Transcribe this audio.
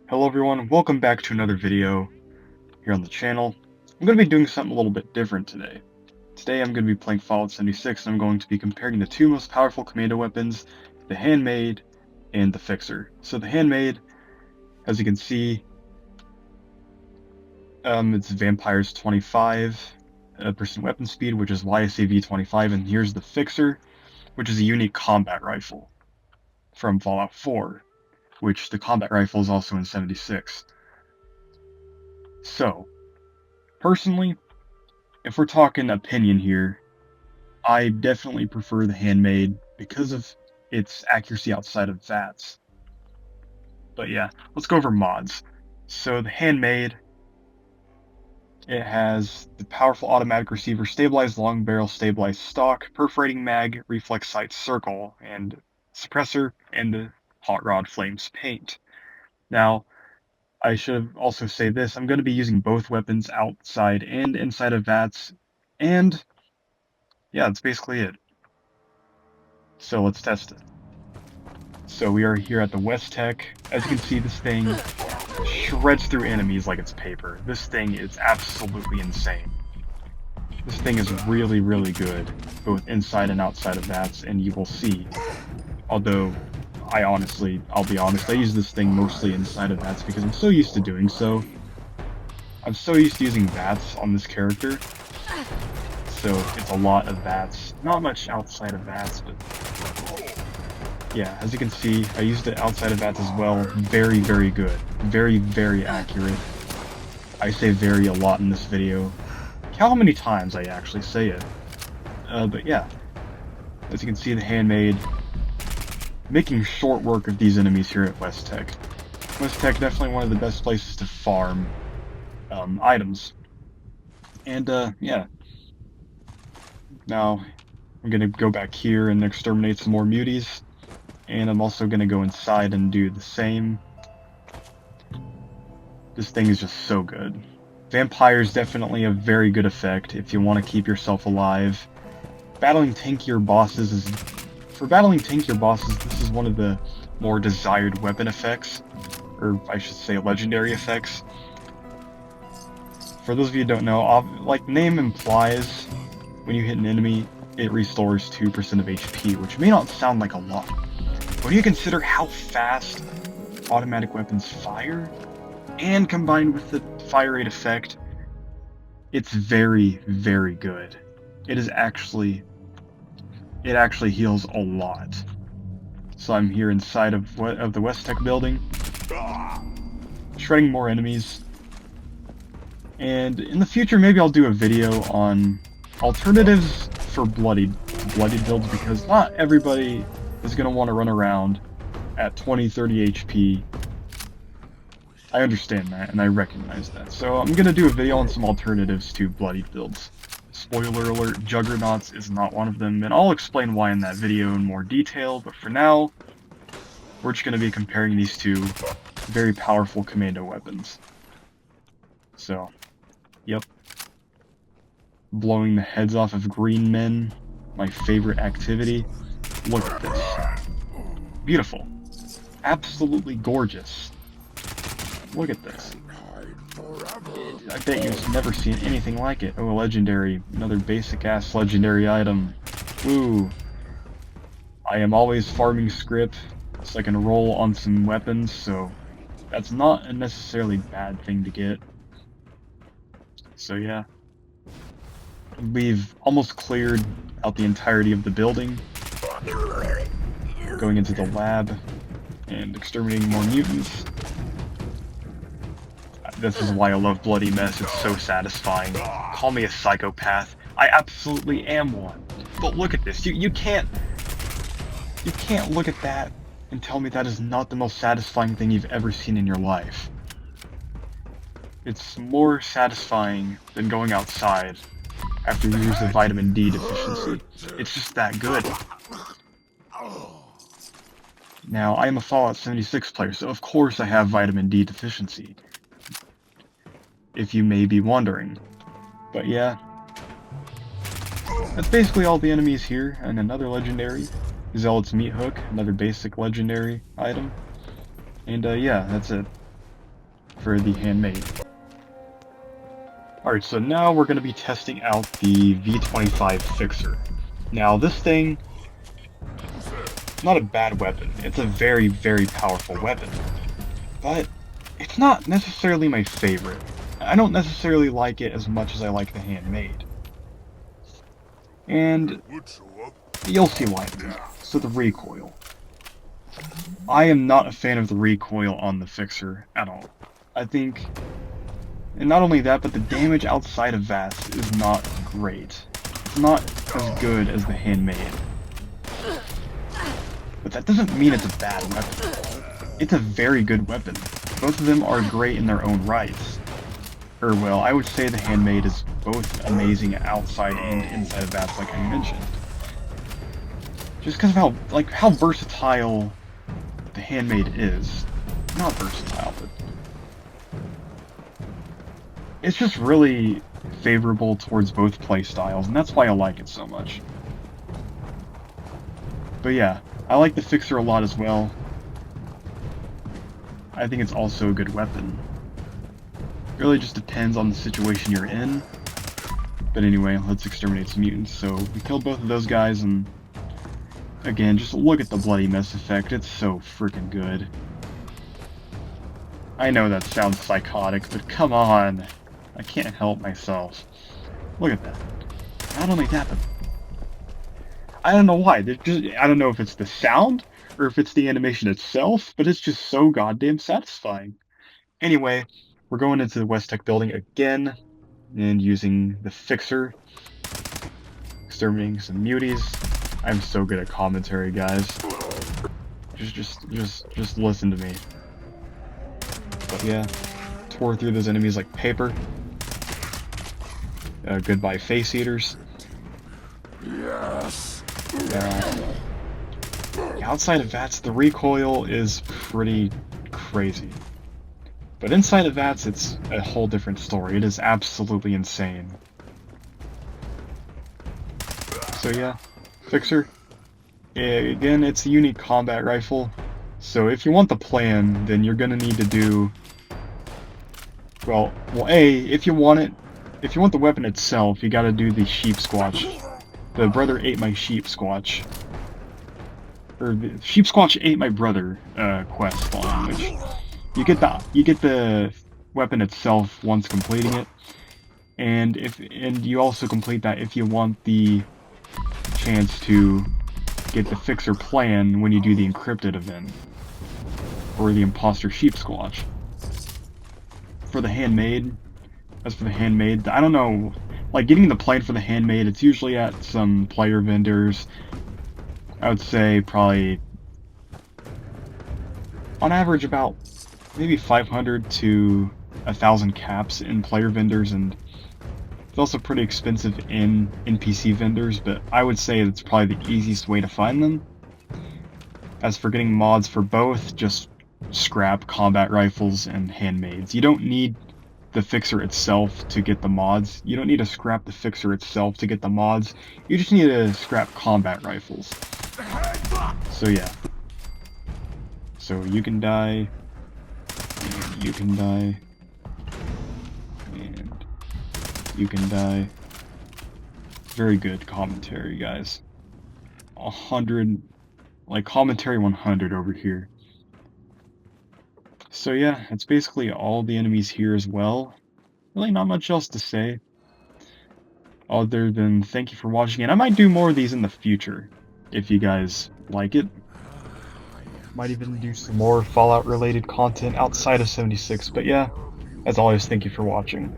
Hello everyone, welcome back to another video here on the channel. I'm going to be doing something a little bit different today. Today I'm going to be playing Fallout 76 and I'm going to be comparing the two most powerful commando weapons, the Handmade and the Fixer. So the Handmade, as you can see, it's Vampire's 25% weapon speed, which is why I say V25, and here's the Fixer, which is a unique combat rifle from Fallout 4, which the combat rifle is also in 76. So, personally, if we're talking opinion here, I definitely prefer the Handmade because of its accuracy outside of VATS. But yeah, let's go over mods. So the Handmade, it has the powerful automatic receiver, stabilized long barrel, stabilized stock, perforating mag, reflex sight circle, and suppressor, and the hot rod flames paint. Now, I should also say this, I'm going to be using both weapons outside and inside of VATS, and yeah, that's basically it. So let's test it. So we are here at the West Tech. As you can see, this thing shreds through enemies like it's paper. This thing is absolutely insane. This thing is really, really good, both inside and outside of VATS, and you will see. Although, I'll be honest, I use this thing mostly inside of VATS because I'm so used to doing so. I'm so used to using VATS on this character, so it's a lot of VATS. Not much outside of VATS, but yeah, as you can see, I used it outside of VATS as well. Very, very good. Very, very accurate. I say very a lot in this video. Count how many times I actually say it. But yeah, as you can see, the Handmade making short work of these enemies here at West Tech. West Tech, definitely one of the best places to farm items. And yeah. Now, I'm gonna go back here and exterminate some more muties. And I'm also going to go inside and do the same. This thing is just so good. Vampire is definitely a very good effect if you want to keep yourself alive. Battling tankier bosses is... For battling tankier bosses, this is one of the more desired weapon effects. Or I should say legendary effects. For those of you who don't know, like name implies, when you hit an enemy, it restores 2% of HP, which may not sound like a lot. When you consider how fast automatic weapons fire, and combined with the fire rate effect, it's very, very good. It actually heals a lot. So I'm here inside of the West Tech building, shredding more enemies. And in the future, maybe I'll do a video on alternatives for bloodied builds, because not everybody is going to want to run around at 20-30 HP. I understand that, and I recognize that. So I'm going to do a video on some alternatives to bloodied builds. Spoiler alert, Juggernauts is not one of them, and I'll explain why in that video in more detail, but for now, we're just going to be comparing these two very powerful commando weapons. So, yep. Blowing the heads off of green men, my favorite activity. Look at this. Beautiful. Absolutely gorgeous. Look at this. I bet you've never seen anything like it. Oh, a legendary. Another basic-ass legendary item. Woo. I am always farming script so I can roll on some weapons, so that's not a necessarily bad thing to get. So yeah. We've almost cleared out the entirety of the building. Going into the lab and exterminating more mutants. This is why I love Bloody Mess, it's so satisfying. Call me a psychopath. I absolutely am one. But look at this, you can't look at that and tell me that is not the most satisfying thing you've ever seen in your life. It's more satisfying than going outside after years of vitamin D deficiency. It's just that good. Now, I am a Fallout 76 player, so of course I have vitamin D deficiency. If you may be wondering. But yeah. That's basically all the enemies here, and another legendary. Zealot's Meat Hook, another basic legendary item. And yeah, that's it. for the Handmade. Alright, so now we're going to be testing out the V25 Fixer. Now this thing, not a bad weapon. It's a very, very powerful weapon. But it's not necessarily my favorite. I don't necessarily like it as much as I like the Handmade. And you'll see why. So the recoil. I am not a fan of the recoil on the Fixer at all. I think, and not only that, but the damage outside of VATS is not great. It's not as good as the Handmade. But that doesn't mean it's a bad weapon. It's a very good weapon. Both of them are great in their own rights. Or well, I would say the Handmade is both amazing outside and inside of VATS, like I mentioned. Just because of how versatile the Handmade is. Not versatile, but it's just really favorable towards both playstyles, and that's why I like it so much. But yeah, I like the Fixer a lot as well. I think it's also a good weapon. It really just depends on the situation you're in. But anyway, let's exterminate some mutants. So we killed both of those guys, and again, just look at the bloody mess effect. It's so freaking good. I know that sounds psychotic, but come on. I can't help myself. Look at that. Not only that, but I don't know why. I don't know if it's the sound or if it's the animation itself, but it's just so goddamn satisfying. Anyway, we're going into the West Tech building again and using the Fixer, exterminating some muties. I'm so good at commentary, guys. Just listen to me. But yeah, tore through those enemies like paper. Goodbye, face eaters. Yes. Outside of VATS, the recoil is pretty crazy. But inside of VATS, it's a whole different story. It is absolutely insane. So yeah, Fixer. Again, it's a unique combat rifle. So if you want the plan, then you're gonna need to do... Well, if you want the weapon itself, you gotta do the sheep squatch. The brother ate my sheep squatch. Or the sheep squatch ate my brother quest line, which you get the weapon itself once completing it. And you also complete that if you want the chance to get the Fixer plan when you do the encrypted event. Or the imposter sheep squatch. For the Handmade, as for the Handmade, I don't know, like getting the plan for the Handmade, it's usually at some player vendors. I would say probably, on average, about maybe 500 to 1,000 caps in player vendors, and it's also pretty expensive in NPC vendors, but I would say it's probably the easiest way to find them. As for getting mods for both, just scrap combat rifles and Handmaids. You don't need the Fixer itself to get the mods. You don't need to scrap the Fixer itself to get the mods. You just need to scrap combat rifles. So yeah. So you can die, and you can die, and you can die. Very good commentary, guys. 100, like commentary 100 over here. So yeah, that's basically all the enemies here as well. Really not much else to say. Other than thank you for watching, and I might do more of these in the future, if you guys like it. Might even do some more Fallout related content outside of 76, but yeah, as always, thank you for watching.